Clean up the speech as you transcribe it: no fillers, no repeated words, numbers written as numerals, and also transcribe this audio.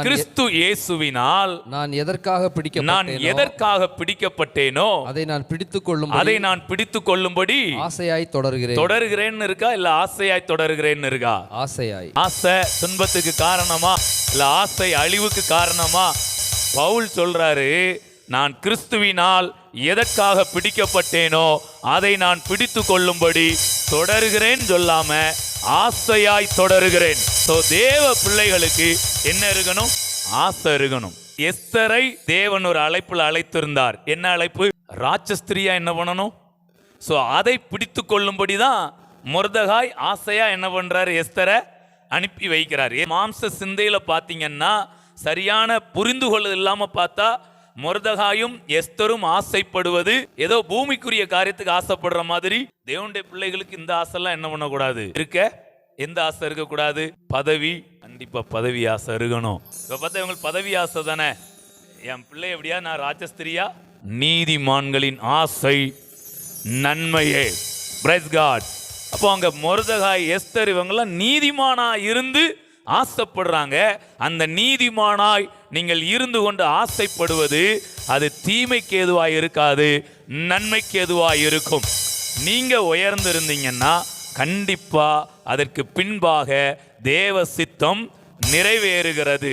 கிறிஸ்து இயேசுவினால் நான் எதற்காக பிடிக்கப்பட்டேனோ அதை நான் பிடித்துக் கொள்ளும்படி ஆசையாய் தொடர்கிறேன்னு இருக்கா, இல்ல ஆசையாய் தொடர்கிறேன்னு இருக்கா? ஆசை துன்பத்துக்கு காரணமா, இல்ல ஆசை அழிவுக்கு காரணமா? பவுல் சொல்றாரு, நான் கிறிஸ்துவினால் எதற்காக பிடிக்கப்பட்டேனோ அதை நான் பிடித்துக் கொள்ளும்படி தொடர்கிறேன் சொல்லாம ஆசையாய் தொடர்கிறேன். தேவ பிள்ளைகளுக்கு என்ன இருக்கணும்? ஆசை இருக்கணும். எஸ்தரை தேவன் ஒரு அழைப்புல அழைத்திருந்தார். என்ன அழைப்பு? ராட்சஸ்திரியா என்ன பண்ணணும்? அதை பிடித்து கொள்ளும்படிதான் மொர்தெகாய் ஆசையா என்ன பண்றாரு? எஸ்தரை அனுப்பி வைக்கிறார். மாம்ச சிந்தையில பாத்தீங்கன்னா, சரியான புரிந்து கொள்ளுதல் இல்லாம பார்த்தா, மொர்தெகாயும் எஸ்தரும் ஆசைப்படுவது ஏதோ பூமிக்குரிய காரியத்துக்கு ஆசைப்படுற மாதிரி. தேவனுடைய பிள்ளைகளுக்கு இந்த ஆசைலாம் என்ன பண்ணக்கூடாது? எந்த ஆசை இருக்கக்கூடாது? பதவி. கண்டிப்பா பதவி ஆசை இருக்கணும். இப்ப பார்த்தா இவங்களுக்கு பதவி ஆசை தானே. என் பிள்ளை எப்படியா, நான் ராஜஸ்திரியா? நீதிமான்களின் ஆசை நன்மையே. Praise God. அப்போ அங்க மொர்தெகாய், எஸ்தர் இவங்கெல்லாம் நீதிமானா இருந்து ஆசைப்படுறாங்க. அந்த நீதிமானாய் நீங்கள் இருந்து கொண்டு ஆசைப்படுவது அது தீமைக்கு எதுவாய் இருக்காது, நன்மைக்கு எதுவாய் இருக்கும். நீங்க உயர்ந்து இருந்தீங்கன்னா கண்டிப்பா அதற்கு பின்பாக தேவ சித்தம் நிறைவேறுகிறது.